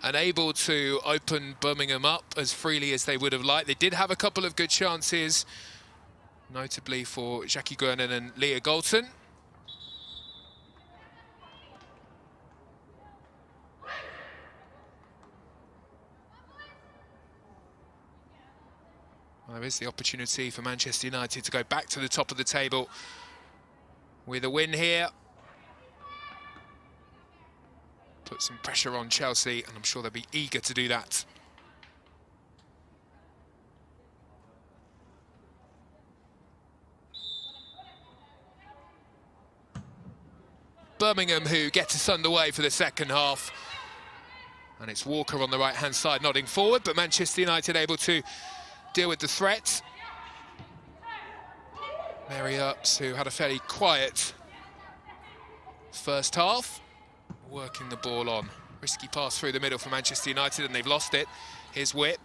unable to open Birmingham up as freely as they would have liked. They did have a couple of good chances, notably for Jackie Gruenen and Leah Galton. There is the opportunity for Manchester United to go back to the top of the table with a win here. Put some pressure on Chelsea, and I'm sure they'll be eager to do that. Birmingham, who get us underway for the second half. And it's Walker on the right-hand side nodding forward, but Manchester United able to deal with the threat. Mary Earps, who had a fairly quiet first half, working the ball on. Risky pass through the middle for Manchester United, and they've lost it. Here's Whip.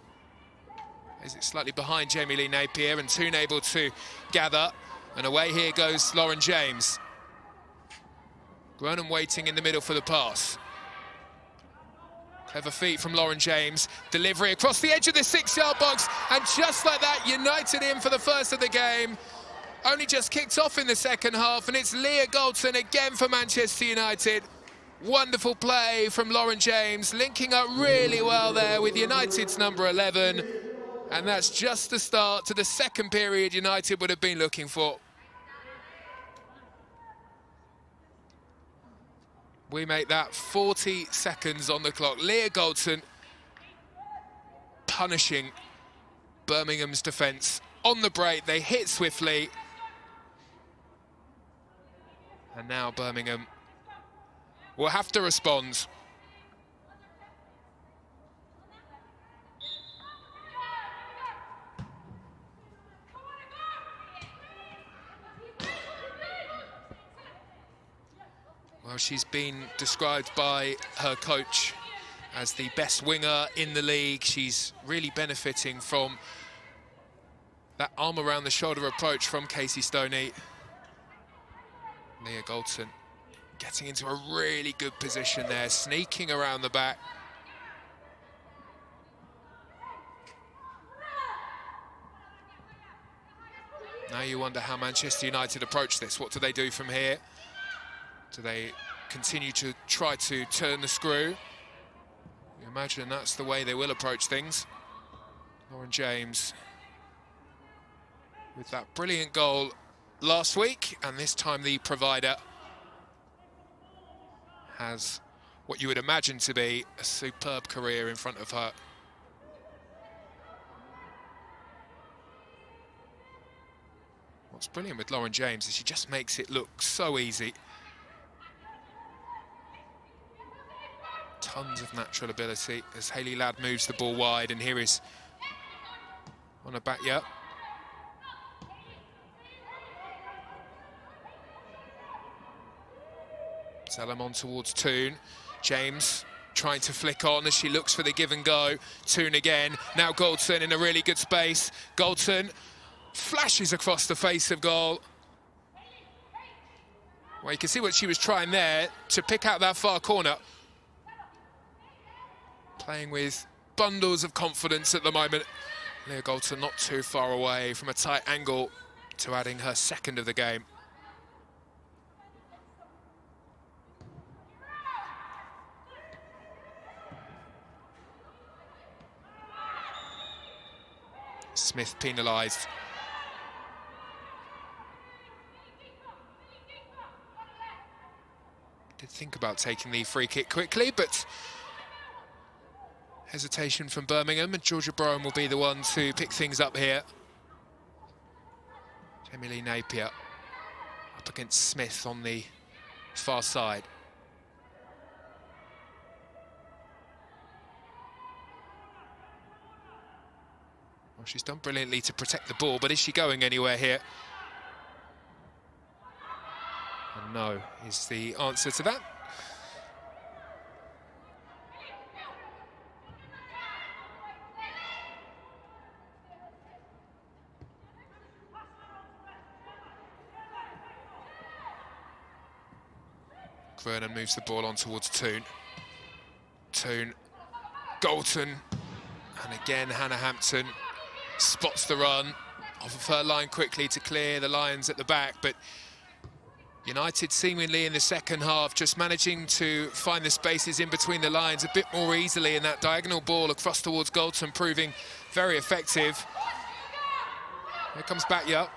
Is it slightly behind Jamie Lee Napier, and Toon able to gather. And away here goes Lauren James. Gruenen waiting in the middle for the pass. Clever feet from Lauren James. Delivery across the edge of the 6-yard box. And just like that, United in for the first of the game. Only just kicked off in the second half, and it's Leah Galton again for Manchester United. Wonderful play from Lauren James, linking up really well there with United's number 11. And that's just the start to the second period United would have been looking for. We make that 40 seconds on the clock. Leah Galton punishing Birmingham's defence. On the break, they hit swiftly. And now Birmingham will have to respond. Well, she's been described by her coach as the best winger in the league. She's really benefiting from that arm around the shoulder approach from Casey Stoney. Leah Galton getting into a really good position there, sneaking around the back. Now you wonder how Manchester United approach this. What do they do from here? Do they continue to try to turn the screw? You imagine that's the way they will approach things. Lauren James with that brilliant goal last week, and this time the provider has what you would imagine to be a superb career in front of her. What's brilliant with Lauren James is she just makes it look so easy. Tons of natural ability as Hayley Ladd moves the ball wide, and here is on a back, yeah. Salamon towards Toon. James trying to flick on as she looks for the give and go. Toon again. Now Galton in a really good space. Galton flashes across the face of goal. Well, you can see what she was trying there to pick out that far corner. Playing with bundles of confidence at the moment. Leah Galton not too far away from a tight angle to adding her second of the game. Smith penalised. Did think about taking the free kick quickly, but hesitation from Birmingham, and Georgia Brown will be the one to pick things up here. Jamie Lee Napier up against Smith on the far side. Well, she's done brilliantly to protect the ball, but is she going anywhere here? And no is the answer to that. Gruenen moves the ball on towards Toon. Toon Galton. And again, Hannah Hampton spots the run off of her line quickly to clear the Lions at the back, but United seemingly in the second half just managing to find the spaces in between the lines a bit more easily, and that diagonal ball across towards Galton proving very effective. Here comes Batya.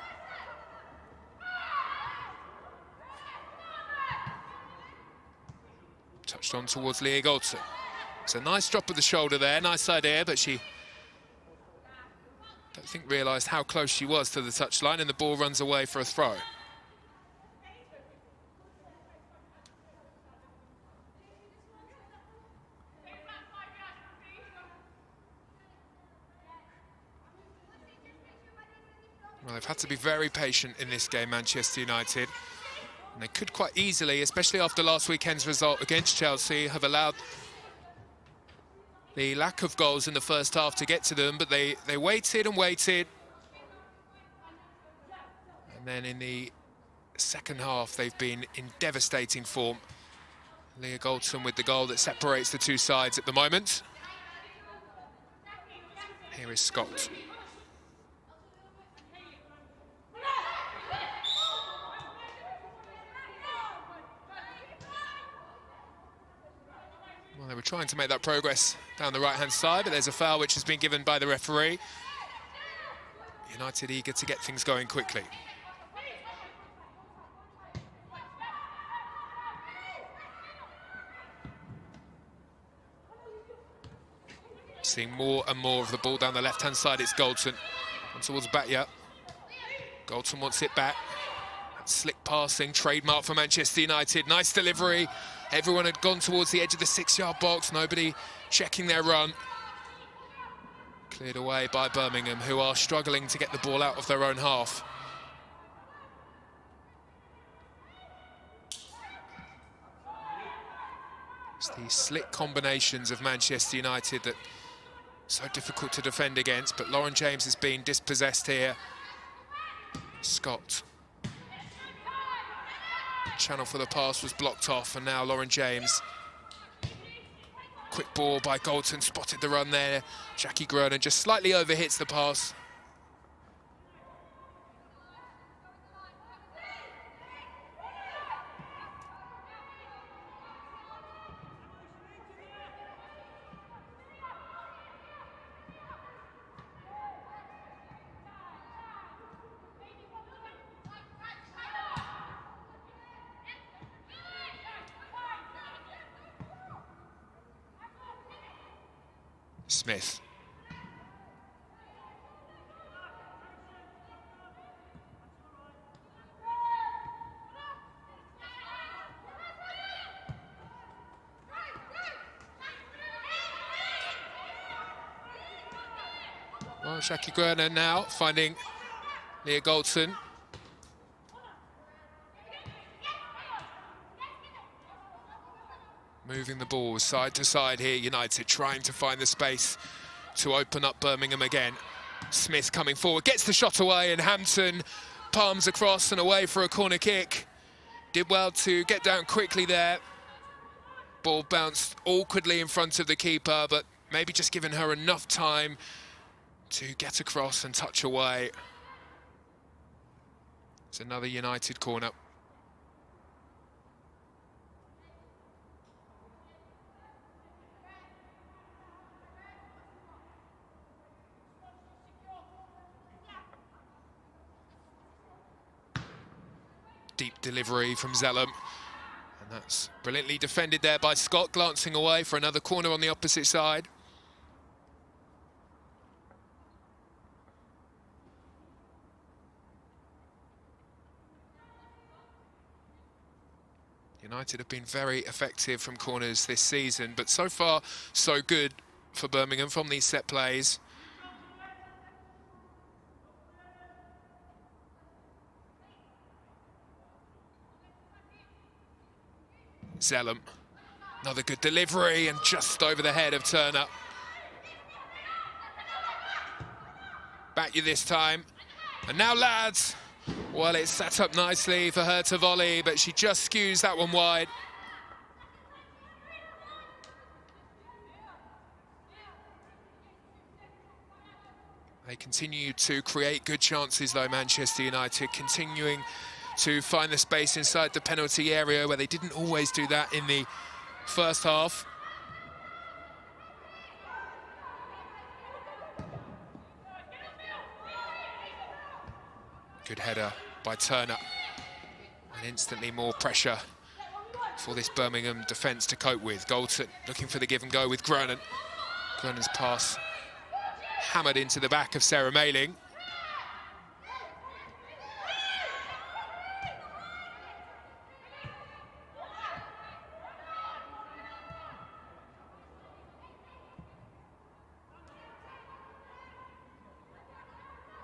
Touched on towards Leah Galton. It's a nice drop of the shoulder there, nice idea, but she don't think realised how close she was to the touchline, and the ball runs away for a throw. Well, they've had to be very patient in this game, Manchester United. And they could quite easily, especially after last weekend's result against Chelsea, have allowed the lack of goals in the first half to get to them, but they waited and waited. And then in the second half, they've been in devastating form. Leah Galton with the goal that separates the two sides at the moment. Here is Scott. Well, they were trying to make that progress down the right-hand side, but there's a foul which has been given by the referee. United eager to get things going quickly. Seeing more and more of the ball down the left-hand side. It's Galton. On towards Batya. Galton wants it back. Slick passing, trademark for Manchester United. Nice delivery. Everyone had gone towards the edge of the 6-yard box. Nobody checking their run. Cleared away by Birmingham, who are struggling to get the ball out of their own half. It's these slick combinations of Manchester United that are so difficult to defend against, but Lauren James has been dispossessed here. Scott. Channel for the pass was blocked off, and now Lauren James. Quick ball by Galton, spotted the run there. Jackie Groenen just slightly overhits the pass. Smith. Well, Jackie Groenen now finding Leah Galton. Moving the ball side to side here, United trying to find the space to open up Birmingham again. Smith coming forward, gets the shot away, and Hampton palms across and away for a corner kick. Did well to get down quickly there. Ball bounced awkwardly in front of the keeper, but maybe just giving her enough time to get across and touch away. It's another United corner. Deep delivery from Zellum, and that's brilliantly defended there by Scott, glancing away for another corner on the opposite side. United have been very effective from corners this season, but so far so good for Birmingham from these set plays. Zellum, another good delivery, and just over the head of Turner. Batya this time, and now Lads. Well, it's set up nicely for her to volley, but she just skews that one wide. They continue to create good chances, though, Manchester United, continuing to find the space inside the penalty area, where they didn't always do that in the first half. Good header by Turner. And instantly more pressure for this Birmingham defence to cope with. Galton looking for the give and go with Groenen. Groenen's pass hammered into the back of Sarah Mailing.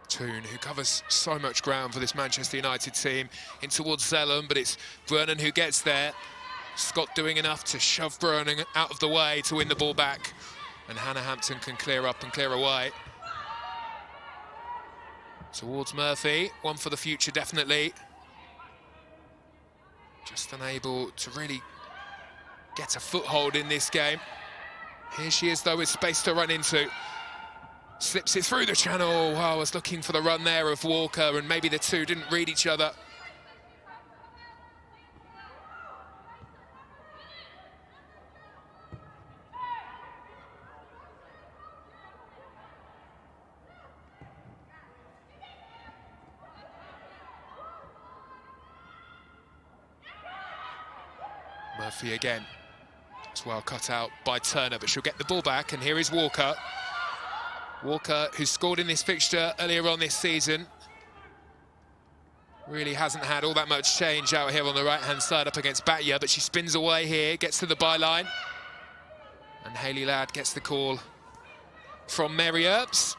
Toon, who covers so much ground for this Manchester United team, in towards Zellum, but it's Groenen who gets there. Scott doing enough to shove Groenen out of the way to win the ball back. And Hannah Hampton can clear up and clear away. Towards Murphy, one for the future, definitely. Just unable to really get a foothold in this game. Here she is, though, with space to run into. Slips it through the channel. Wow, I was looking for the run there of Walker, and maybe the two didn't read each other. Murphy again. It's well cut out by Turner, but she'll get the ball back, and here is Walker. Walker, who scored in this fixture earlier on this season, really hasn't had all that much change out here on the right-hand side up against Batya, but she spins away here, gets to the byline. And Hayley Ladd gets the call from Mary Earps.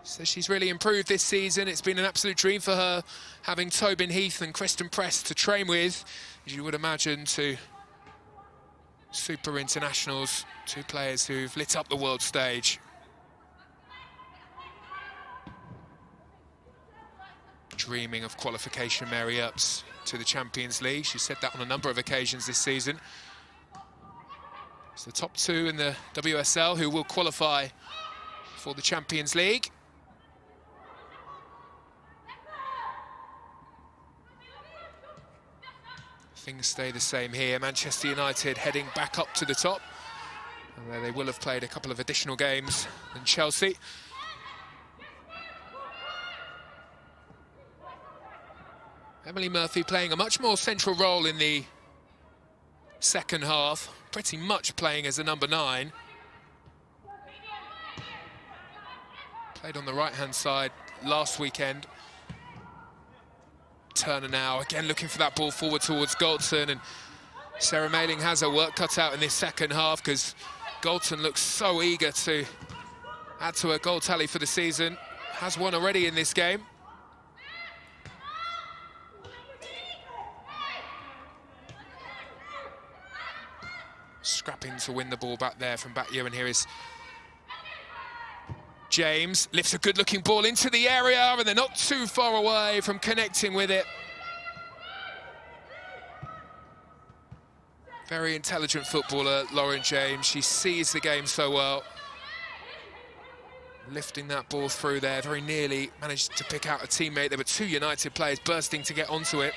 So she's really improved this season. It's been an absolute dream for her, having Tobin Heath and Kristen Press to train with, as you would imagine, to super internationals, two players who've lit up the world stage. Dreaming of qualification, Mary Earps, to the Champions League. She said that on a number of occasions this season. It's the top two in the WSL who will qualify for the Champions League. Things stay the same here. Manchester United heading back up to the top, where they will have played a couple of additional games than Chelsea. Emily Murphy playing a much more central role in the second half, pretty much playing as a number 9. Played on the right-hand side last weekend. Turner now, again looking for that ball forward towards Galton, and Sarah Mailing has her work cut out in this second half, because Galton looks so eager to add to her goal tally for the season. Has one already in this game. Scrapping to win the ball back there from Batya, and here is James. Lifts a good-looking ball into the area, and they're not too far away from connecting with it. Very intelligent footballer, Lauren James. She sees the game so well. Lifting that ball through there, very nearly managed to pick out a teammate. There were two United players bursting to get onto it.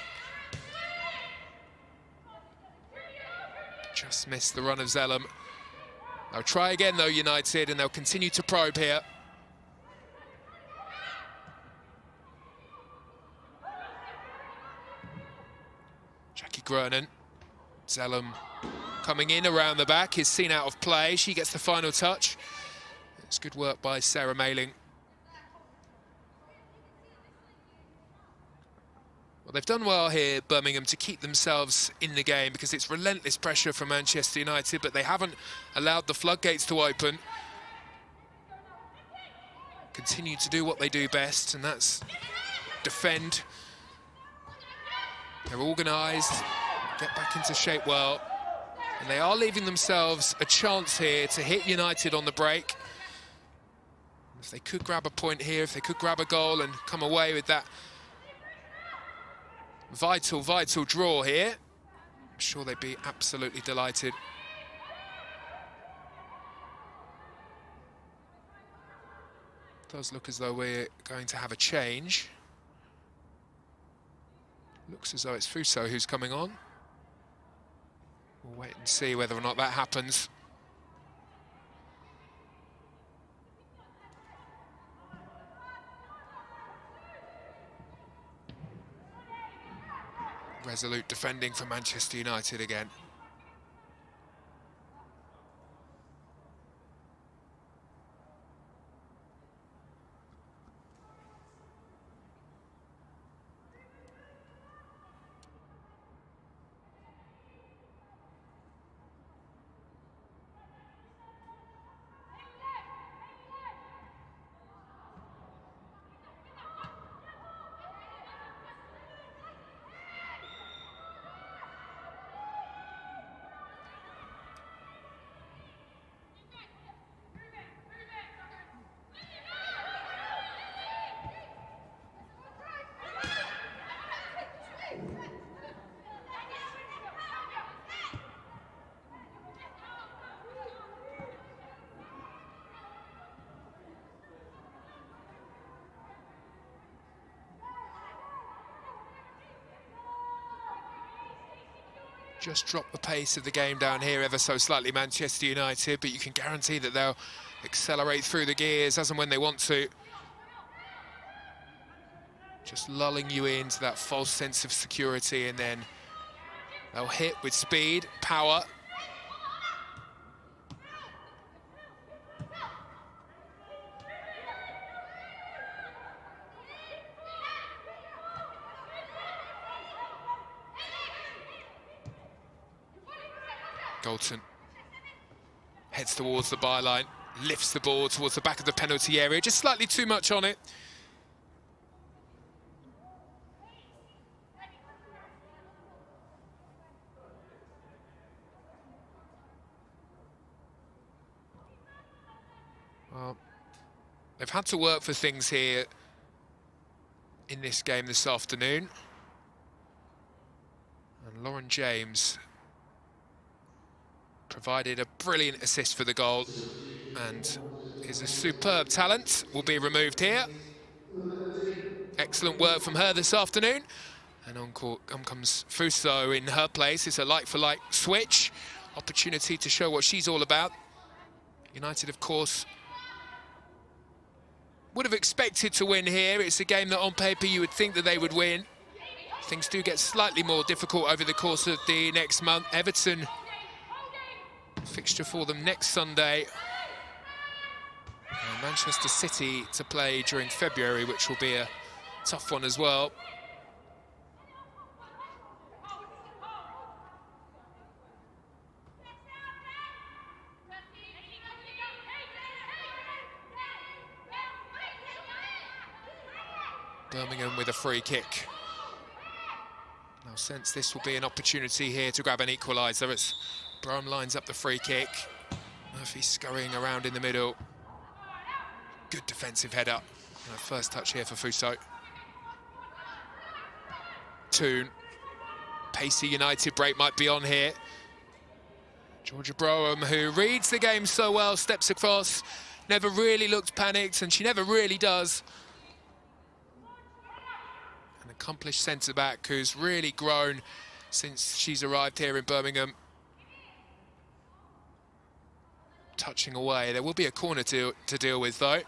Just missed the run of Zellum. They'll try again, though, United, and they'll continue to probe here. Jackie Groenen. Zellum coming in around the back, is seen out of play. She gets the final touch. It's good work by Sarah Mailing. Well, they've done well here, Birmingham, to keep themselves in the game, because it's relentless pressure from Manchester United, but they haven't allowed the floodgates to open. Continue to do what they do best, and that's defend. They're organised, get back into shape well, and they are leaving themselves a chance here to hit United on the break. If they could grab a point here, if they could grab a goal and come away with that vital draw here, I'm sure they'd be absolutely delighted. Does look as though we're going to have a change. Looks as though it's Fuso who's coming on. We'll wait and see whether or not that happens. Resolute defending for Manchester United again. Just drop the pace of the game down here ever so slightly, Manchester United, but you can guarantee that they'll accelerate through the gears as and when they want to. Just lulling you into that false sense of security, and then they'll hit with speed, power. Goldson heads towards the byline, lifts the ball towards the back of the penalty area, just slightly too much on it. Well, they've had to work for things here in this game this afternoon. And Lauren James provided a brilliant assist for the goal, and is a superb talent. Will be removed here. Excellent work from her this afternoon. And on comes Fuso in her place. It's a like-for-like switch. Opportunity to show what she's all about. United, of course, would have expected to win here. It's a game that on paper you would think that they would win. Things do get slightly more difficult over the course of the next month. Everton fixture for them next Sunday. And Manchester City to play during February, which will be a tough one as well. Birmingham with a free kick. Now, sense this will be an opportunity here to grab an equaliser as Brum lines up the free kick. Murphy scurrying around in the middle. Good defensive header. First touch here for Fuso. Toon. Pacey United break might be on here. Georgia Brougham, who reads the game so well, steps across. Never really looked panicked, and she never really does. An accomplished centre-back who's really grown since she's arrived here in Birmingham. Touching away. There will be a corner to deal with, though.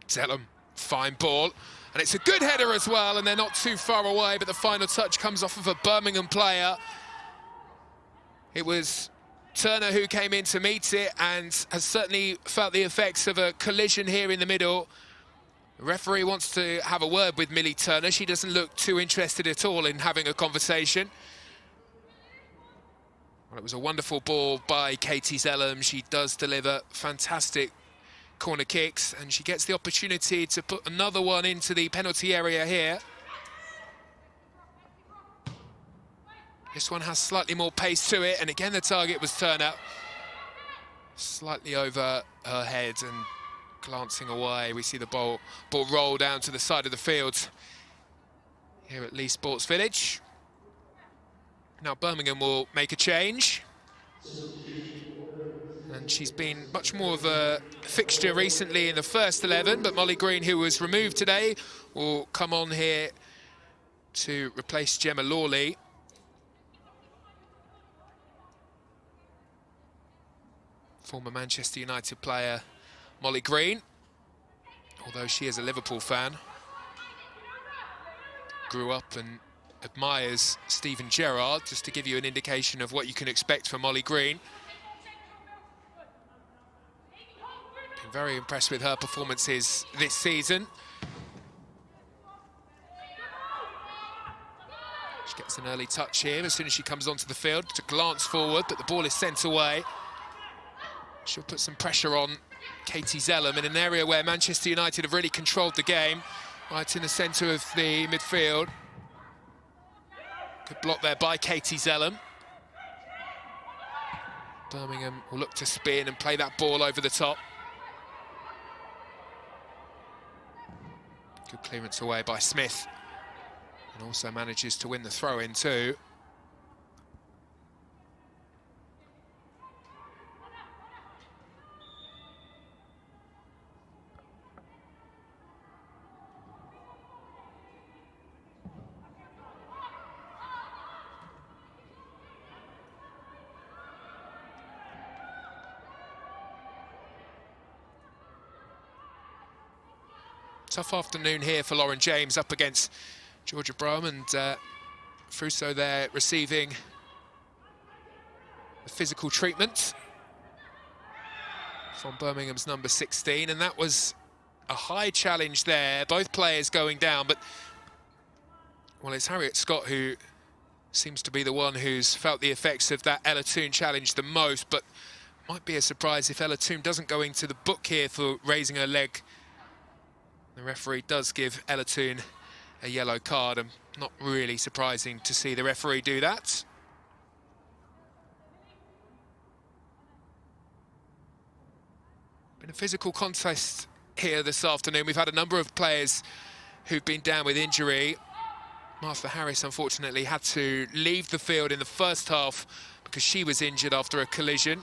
Zellum, fine ball. And it's a good header as well, and they're not too far away, but the final touch comes off of a Birmingham player. It was Turner who came in to meet it and has certainly felt the effects of a collision here in the middle. The referee wants to have a word with Millie Turner. She doesn't look too interested at all in having a conversation. Well, it was a wonderful ball by Katie Zellum. She does deliver fantastic corner kicks, and she gets the opportunity to put another one into the penalty area here. This one has slightly more pace to it, and again the target was Turner. Slightly over her head and glancing away. We see the ball roll down to the side of the field here at Leigh Sports Village. Now Birmingham will make a change. And she's been much more of a fixture recently in the first 11, but Molly Green, who was removed today, will come on here to replace Gemma Lawley. Former Manchester United player Molly Green, although she is a Liverpool fan, grew up and admires Steven Gerrard, just to give you an indication of what you can expect from Molly Green. Been very impressed with her performances this season. She gets an early touch here as soon as she comes onto the field to glance forward, but the ball is sent away. She'll put some pressure on Katie Zellum in an area where Manchester United have really controlled the game, right in the centre of the midfield. Good block there by Katie Zellum. Birmingham will look to spin and play that ball over the top. Good clearance away by Smith. And also manages to win the throw-in too. Tough afternoon here for Lauren James up against Georgia Brum, and Fuso there receiving the physical treatment from Birmingham's number 16, and that was a high challenge there, both players going down, but well, it's Harriet Scott who seems to be the one who's felt the effects of that Ella Toone challenge the most, but might be a surprise if Ella Toone doesn't go into the book here for raising her leg. The referee does give Ella Toone a yellow card, and not really surprising to see the referee do that. Been a physical contest here this afternoon. We've had a number of players who've been down with injury. Martha Harris, unfortunately, had to leave the field in the first half because she was injured after a collision.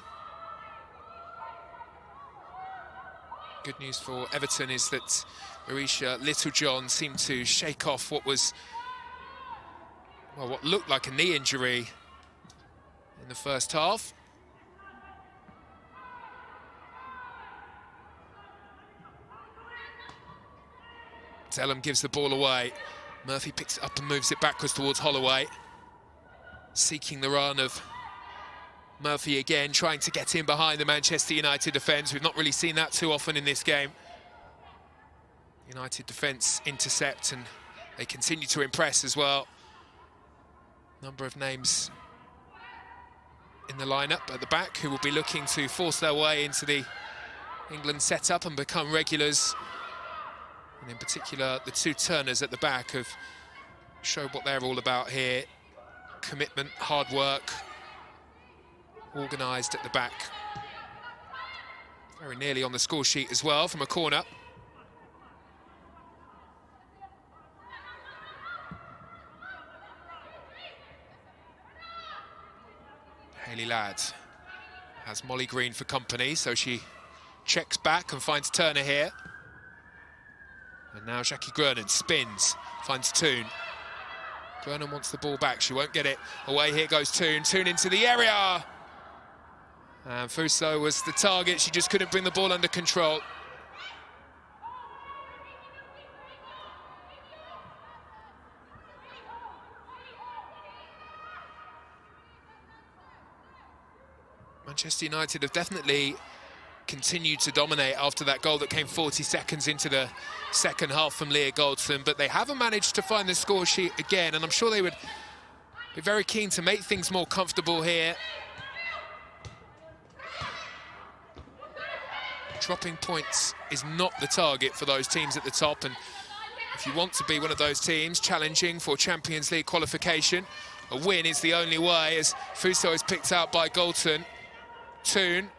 Good news for Everton is that Marisha Littlejohn seemed to shake off what was, well, what looked like a knee injury in the first half. Zellum gives the ball away. Murphy picks it up and moves it backwards towards Holloway. Seeking the run of Murphy again, trying to get in behind the Manchester United defence. We've not really seen that too often in this game. United defence intercept, and they continue to impress as well. Number of names in the lineup at the back who will be looking to force their way into the England setup and become regulars. And in particular, the two Turners at the back have showed what they're all about here. Commitment, hard work, organised at the back. Very nearly on the score sheet as well from a corner. Hayley Ladd has Molly Green for company, so she checks back and finds Turner here. And now Jackie Gernon spins, finds Toone. Gernon wants the ball back, she won't get it. Away here goes Toone, Toone into the area! And Fuso was the target, she just couldn't bring the ball under control. Manchester United have definitely continued to dominate after that goal that came 40 seconds into the second half from Leah Goldson, but they haven't managed to find the score sheet again, and I'm sure they would be very keen to make things more comfortable here. Dropping points is not the target for those teams at the top, and if you want to be one of those teams challenging for Champions League qualification, a win is the only way, as Fuso is picked out by Goldson. Toone.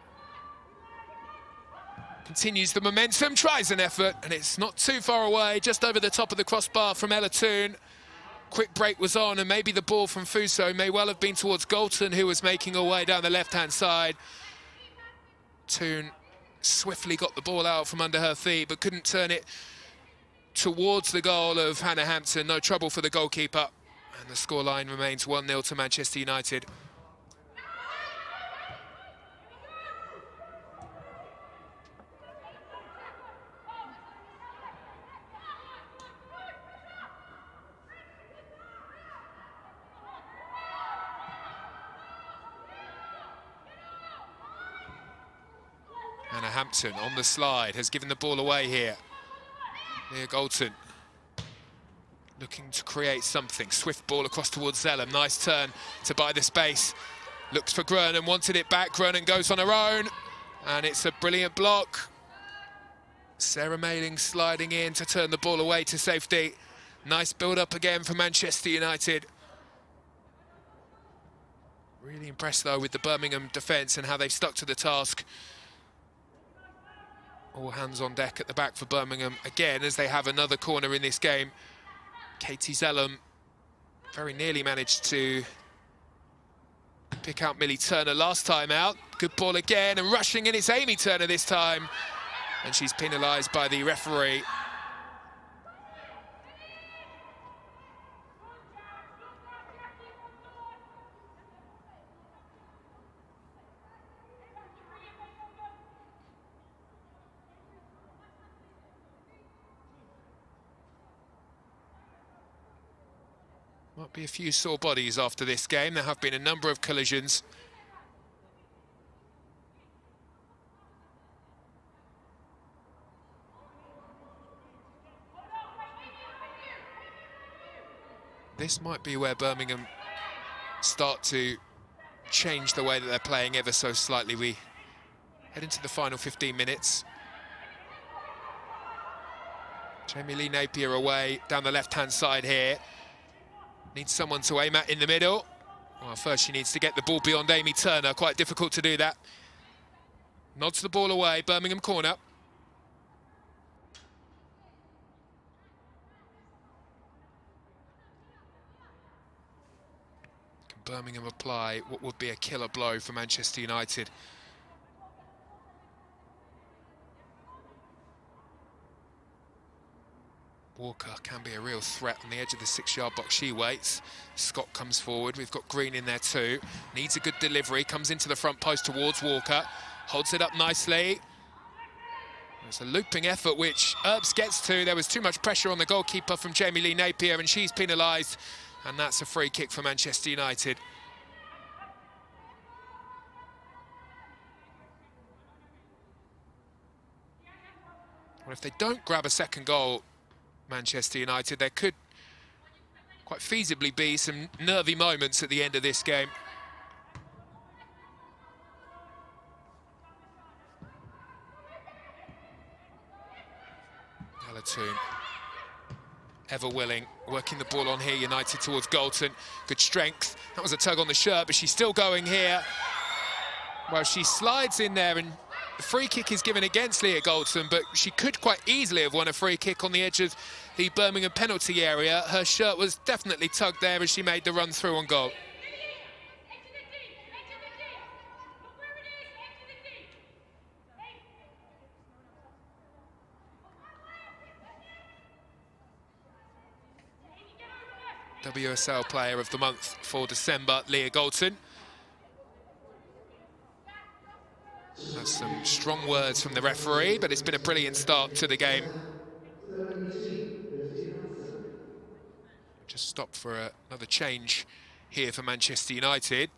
Continues the momentum, tries an effort, and it's not too far away, just over the top of the crossbar from Ella Toon. Quick break was on, and maybe the ball from Fuso may well have been towards Galton, who was making her way down the left-hand side. Toon swiftly got the ball out from under her feet, but couldn't turn it towards the goal of Hannah Hampton. No trouble for the goalkeeper. And the scoreline remains 1-0 to Manchester United. Hannah Hampton on the slide, has given the ball away here. Leah Galton looking to create something. Swift ball across towards Zellum. Nice turn to buy the space. Looks for Gernon, wanted it back. Gernon goes on her own, and it's a brilliant block. Sarah Mayling sliding in to turn the ball away to safety. Nice build-up again for Manchester United. Really impressed, though, with the Birmingham defence and how they've stuck to the task. All hands on deck at the back for Birmingham again, as they have another corner in this game. Katie Zellum very nearly managed to pick out Millie Turner last time out. Good ball again, and rushing in, it's Amy Turner this time. And she's penalised by the referee. Might be a few sore bodies after this game. There have been a number of collisions. This might be where Birmingham start to change the way that they're playing ever so slightly. We head into the final 15 minutes. Jamie Lee Napier away down the left-hand side here. Needs someone to aim at in the middle. Well, first she needs to get the ball beyond Amy Turner. Quite difficult to do that. Nods the ball away, Birmingham corner. Can Birmingham apply what would be a killer blow for Manchester United? Walker can be a real threat on the edge of the 6-yard box. She waits. Scott comes forward. We've got Green in there too. Needs a good delivery. Comes into the front post towards Walker. Holds it up nicely. There's a looping effort which Earps gets to. There was too much pressure on the goalkeeper from Jamie Lee Napier, and she's penalised. And that's a free kick for Manchester United. Well, if they don't grab a second goal, Manchester United, there could quite feasibly be some nervy moments at the end of this game. Ella Toon, ever willing, working the ball on here, United towards Galton. Good strength. That was a tug on the shirt, but she's still going here. Well, she slides in there, and the free kick is given against Leah Galton, but she could quite easily have won a free kick on the edge of the Birmingham penalty area. Her shirt was definitely tugged there as she made the run through on goal. WSL Player of the Month for December, Leah Galton. That's some strong words from the referee, but it's been a brilliant start to the game. Just stop for another change here for Manchester United.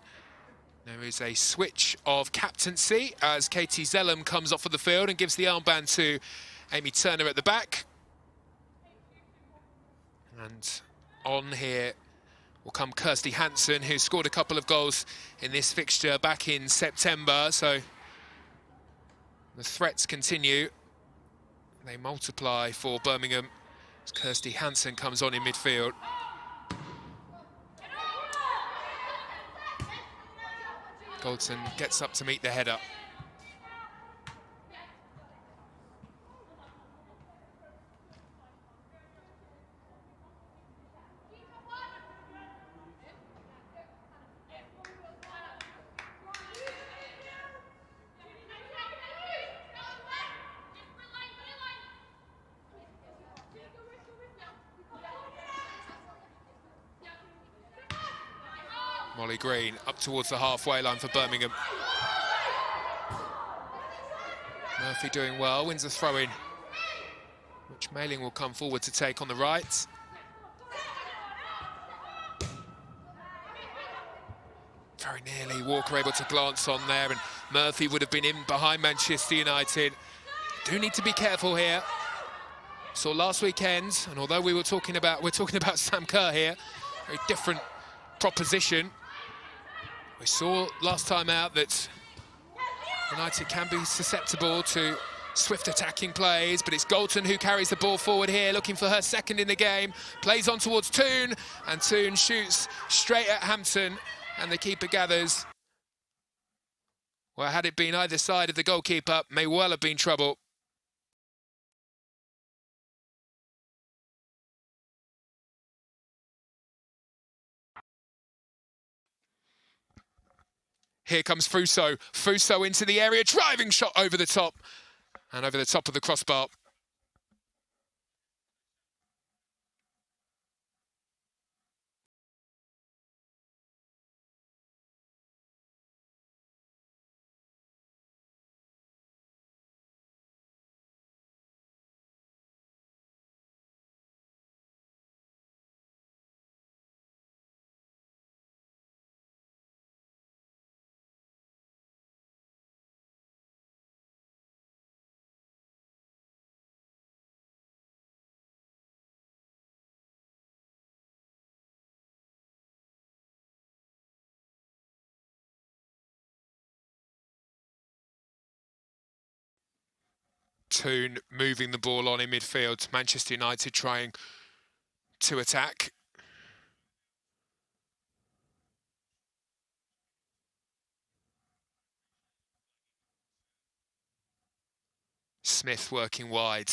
There is a switch of captaincy as Katie Zellum comes off of the field and gives the armband to Amy Turner at the back. And on here will come Kirsty Hansen, who scored a couple of goals in this fixture back in September. So the threats continue. They multiply for Birmingham as Kirsty Hansen comes on in midfield. Galton gets up to meet the header. Molly Green up towards the halfway line for Birmingham. Murphy doing well, wins a throw-in, which Mailing will come forward to take on the right. Very nearly, Walker able to glance on there, and Murphy would have been in behind Manchester United. Do need to be careful here. Saw last weekend, and although we're talking about Sam Kerr here, very different proposition. We saw last time out that United can be susceptible to swift attacking plays, but it's Galton who carries the ball forward here, looking for her second in the game. Plays on towards Toon, and Toon shoots straight at Hampton, and the keeper gathers. Well, had it been either side of the goalkeeper, may well have been trouble. Here comes Fuso. Fuso into the area, driving shot over the top. And over the top of the crossbar. Toon moving the ball on in midfield. Manchester United trying to attack. Smith working wide.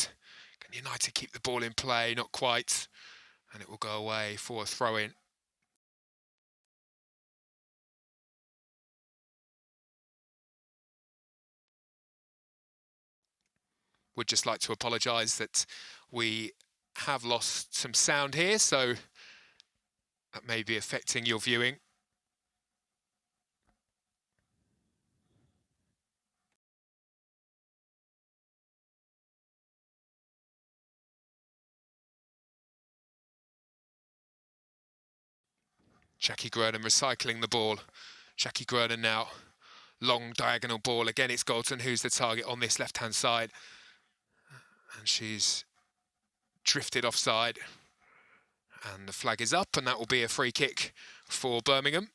Can United keep the ball in play? Not quite. And it will go away for a throw-in. Would just like to apologise that we have lost some sound here, so that may be affecting your viewing. Jackie Gurden recycling the ball. Jackie Gurden now, long diagonal ball. Again, it's Galton who's the target on this left-hand side. And she's drifted offside. And the flag is up, and that will be a free kick for Birmingham.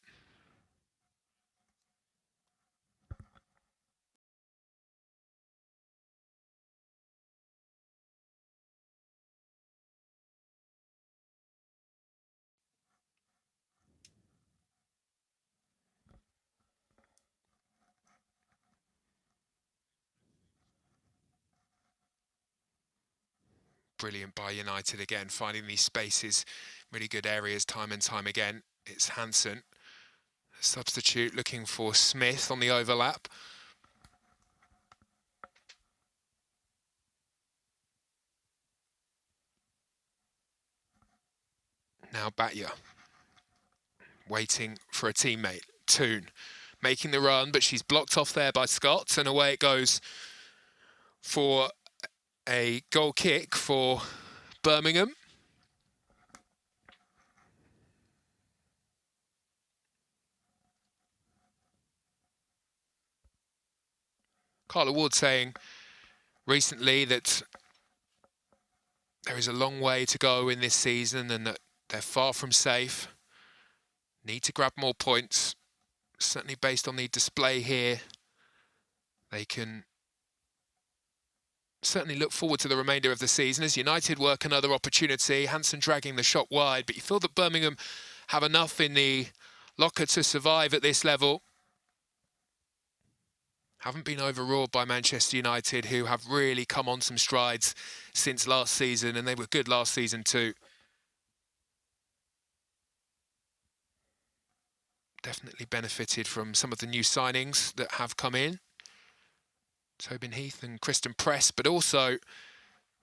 Brilliant by United again, finding these spaces, really good areas time and time again. It's Hansen, substitute, looking for Smith on the overlap. Now Batya, waiting for a teammate. Toon, making the run, but she's blocked off there by Scott, and away it goes for a goal kick for Birmingham. Carla Ward saying recently that there is a long way to go in this season and that they're far from safe. Need to grab more points. Certainly based on the display here, they can certainly look forward to the remainder of the season as United work another opportunity. Hansen dragging the shot wide, but you feel that Birmingham have enough in the locker to survive at this level. Haven't been overawed by Manchester United, who have really come on some strides since last season, and they were good last season too. Definitely benefited from some of the new signings that have come in. Tobin Heath and Kristen Press, but also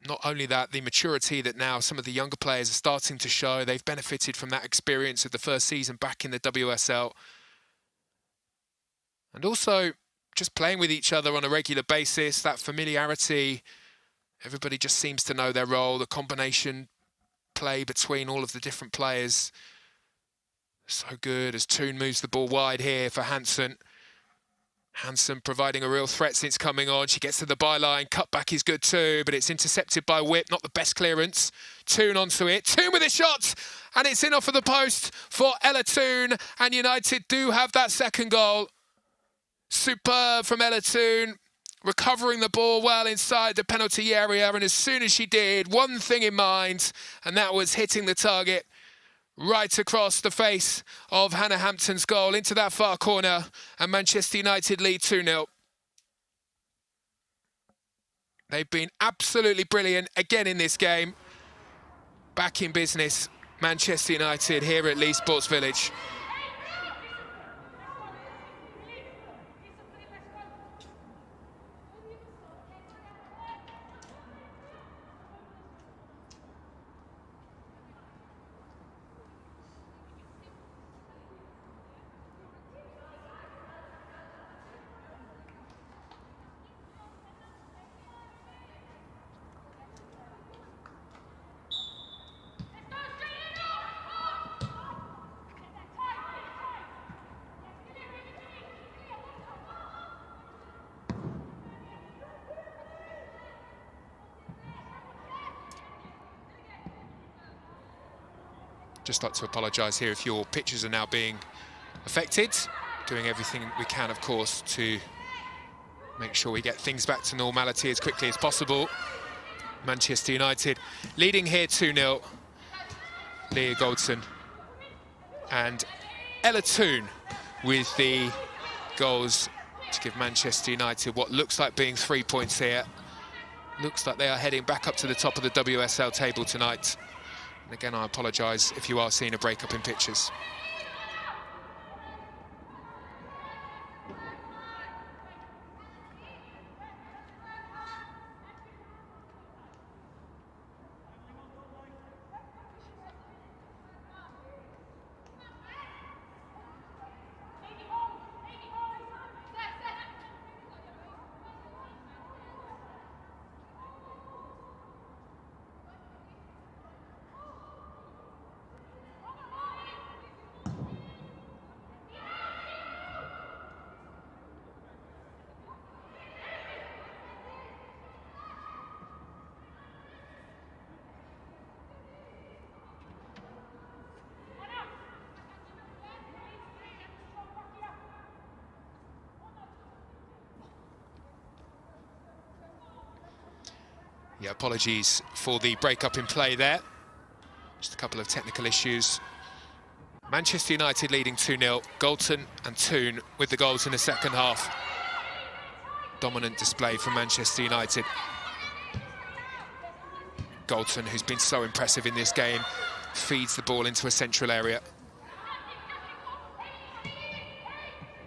not only that, the maturity that now some of the younger players are starting to show. They've benefited from that experience of the first season back in the WSL. And also just playing with each other on a regular basis, that familiarity. Everybody just seems to know their role, the combination play between all of the different players. So good as Toon moves the ball wide here for Hansen. Hansen providing a real threat since coming on. She gets to the byline. Cut back is good too, but it's intercepted by Whip. Not the best clearance. Toon onto it. Toon with a shot, and it's in off of the post for Ella Toon. And United do have that second goal. Superb from Ella Toon, recovering the ball well inside the penalty area. And as soon as she did, one thing in mind, and that was hitting the target right across the face of Hannah Hampton's goal into that far corner, and Manchester United lead 2-0. They've been absolutely brilliant again in this game. Back in business, Manchester United here at Leigh Sports Village. Just like to apologise here if your pitches are now being affected. Doing everything we can, of course, to make sure we get things back to normality as quickly as possible. Manchester United leading here 2-0. Leah Goldson and Ella Toon with the goals to give Manchester United what looks like being 3 points here. Looks like they are heading back up to the top of the WSL table tonight. And again, I apologise if you are seeing a break-up in pitches. Yeah, apologies for the break-up in play there. Just a couple of technical issues. Manchester United leading 2-0. Goldson and Toon with the goals in the second half. Dominant display from Manchester United. Goldson, who's been so impressive in this game, feeds the ball into a central area.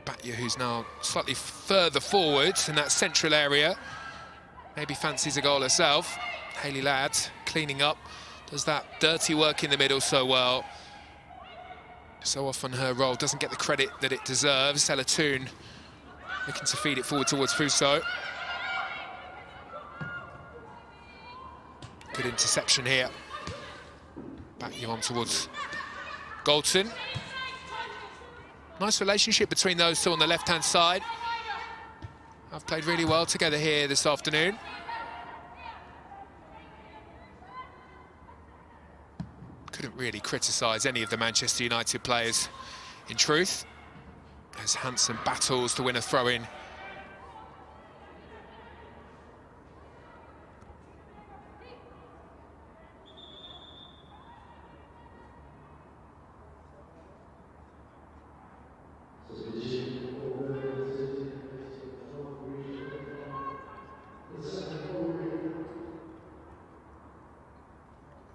Batya, who's now slightly further forward in that central area. Maybe fancies a goal herself. Hayley Ladd cleaning up, does that dirty work in the middle so well. So often her role doesn't get the credit that it deserves. Ella Toon looking to feed it forward towards Fuso. Good interception here. Back you on towards Goldson. Nice relationship between those two on the left-hand side. I've played really well together here this afternoon. Couldn't really criticise any of the Manchester United players, in truth, as Hansen battles to win a throw-in.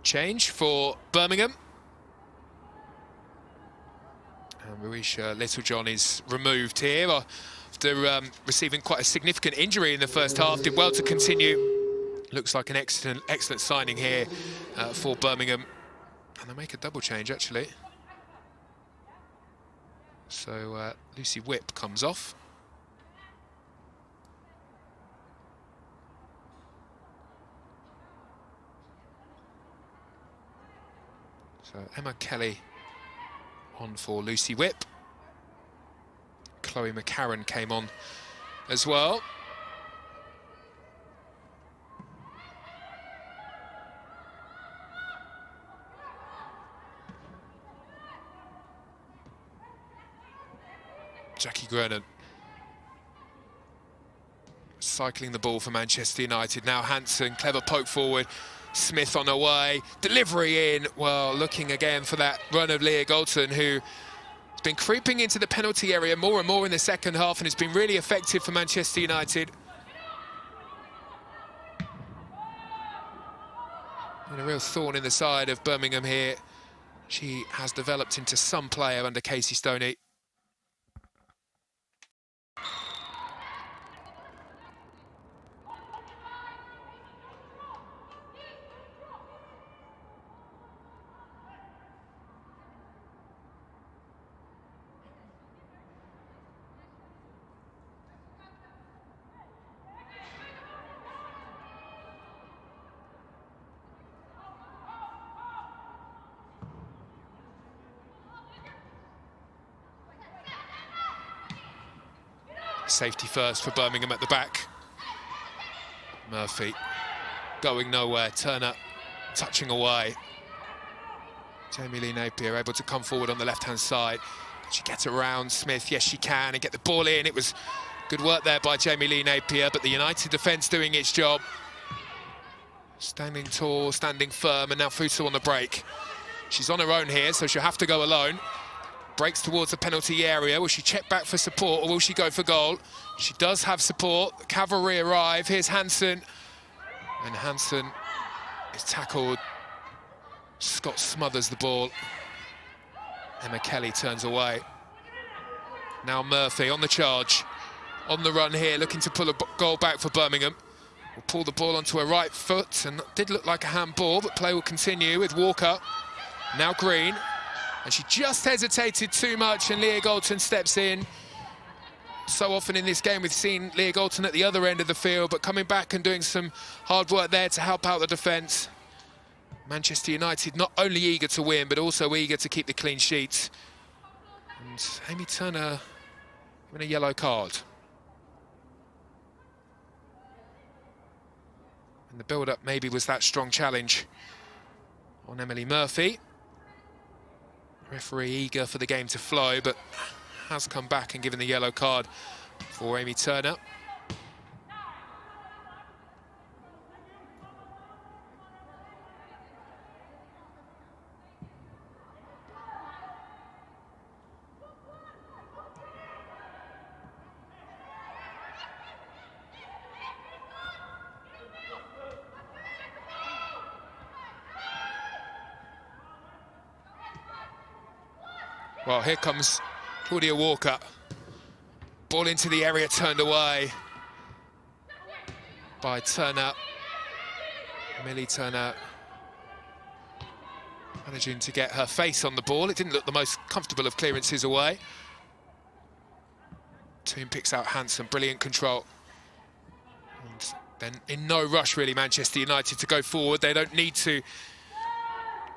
Change for Birmingham. And Marisha Littlejohn is removed here after receiving quite a significant injury in the first half. Did well to continue Looks like an excellent signing here for Birmingham. And they make a double change, actually. So Lucy Whipp comes off. So Emma Kelly on for Lucy Whipp. Chloe McCarran came on as well. Jackie Gernon cycling the ball for Manchester United. Now Hansen, clever poke forward. Smith on her way, delivery in. Well, looking again for that run of Leah Galton, who has been creeping into the penalty area more and more in the second half and has been really effective for Manchester United. And a real thorn in the side of Birmingham here. She has developed into some player under Casey Stoney. Safety first for Birmingham at the back. Murphy going nowhere. Turner touching away. Jamie Lee Napier able to come forward on the left-hand side. She gets around Smith. Yes, she can, and get the ball in. It was good work there by Jamie Lee Napier, but the United defence doing its job. Standing tall, standing firm, and now Fuso on the break. She's on her own here, so she'll have to go alone. Breaks towards the penalty area. Will she check back for support or will she go for goal? She does have support. The cavalry arrive. Here's Hansen. And Hansen is tackled. Scott smothers the ball. Emma Kelly turns away. Now Murphy on the charge. On the run here, looking to pull a goal back for Birmingham. Will pull the ball onto her right foot, and did look like a handball, but play will continue with Walker. Now Green. And she just hesitated too much, and Leah Galton steps in. So often in this game we've seen Leah Galton at the other end of the field, but coming back and doing some hard work there to help out the defence. Manchester United not only eager to win, but also eager to keep the clean sheet. And Amy Turner given a yellow card. And the build-up maybe was that strong challenge on Emily Murphy. Referee eager for the game to flow, but has come back and given the yellow card for Amy Turner. Well, here comes Claudia Walker. Ball into the area, turned away by Turner. Millie Turner managing to get her face on the ball. It didn't look the most comfortable of clearances away. Team picks out Hansen, brilliant control. And then in no rush, really, Manchester United to go forward. They don't need to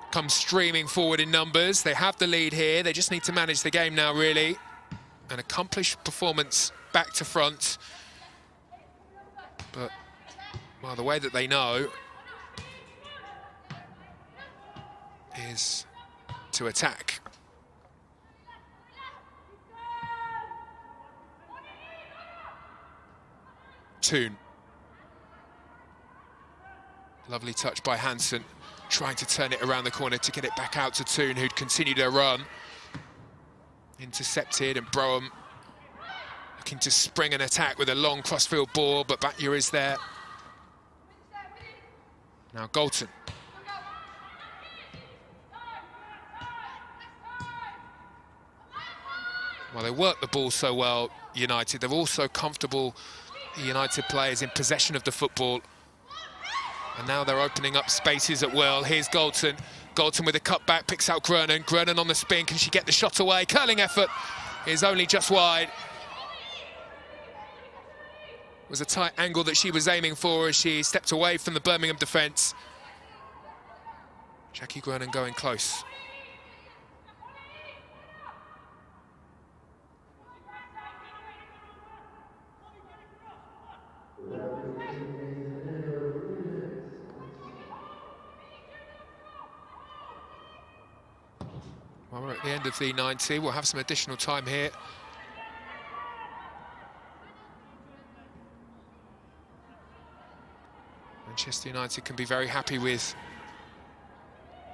come streaming forward in numbers. They have the lead here. They just need to manage the game now, really. An accomplished performance back to front. But, well, the way that they know is to attack. Toon. Lovely touch by Hansen. Trying to turn it around the corner to get it back out to Toon, who'd continued her run. Intercepted, and Broham looking to spring an attack with a long crossfield ball, but Batya is there. Now Galton. Well, they work the ball so well, United. They're also comfortable, the United players, in possession of the football. And now they're opening up spaces at will. Here's Galton. Galton with a cutback, picks out Gernon. Gernon on the spin, can she get the shot away? Curling effort is only just wide. It was a tight angle that she was aiming for as she stepped away from the Birmingham defence. Jackie Gernon going close. Well, we're at the end of the 90. We'll have some additional time here. Manchester United can be very happy with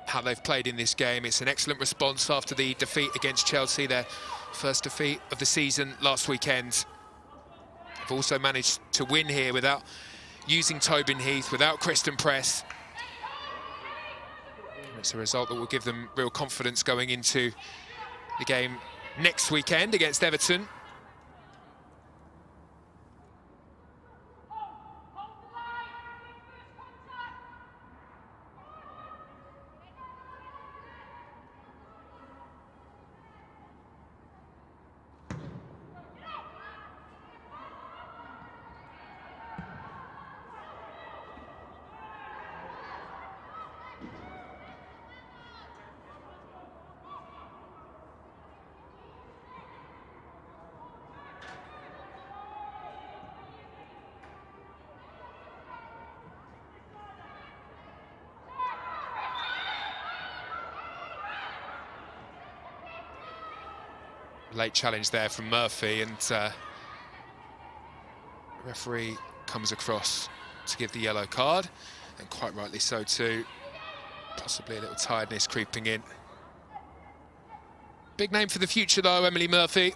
how they've played in this game. It's an excellent response after the defeat against Chelsea, their first defeat of the season last weekend. They've also managed to win here without using Tobin Heath, without Kristen Press. It's a result that will give them real confidence going into the game next weekend against Everton. Late challenge there from Murphy, and the referee comes across to give the yellow card, and quite rightly so too. Possibly a little tiredness creeping in. Big name for the future though, Emily Murphy.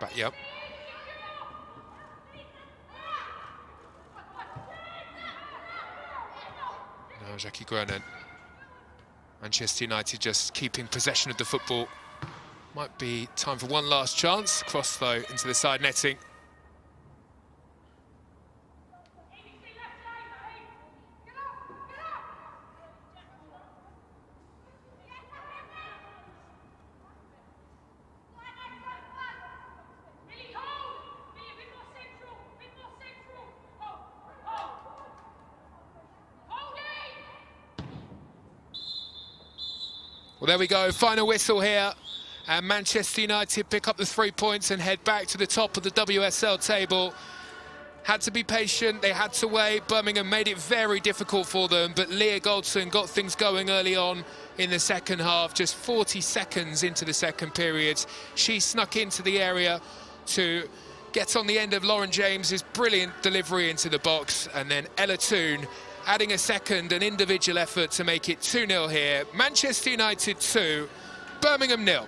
But yep. Now Jackie Gernon. Manchester United just keeping possession of the football. Might be time for one last chance. Cross though into the side netting. Well, there we go, final whistle here. And Manchester United pick up the 3 points and head back to the top of the WSL table. Had to be patient, they had to wait. Birmingham made it very difficult for them, but Leah Goldson got things going early on in the second half. Just 40 seconds into the second period, she snuck into the area to get on the end of Lauren James's brilliant delivery into the box, and then Ella Toone adding a second, an individual effort to make it 2-0 here. Manchester United 2, Birmingham 0.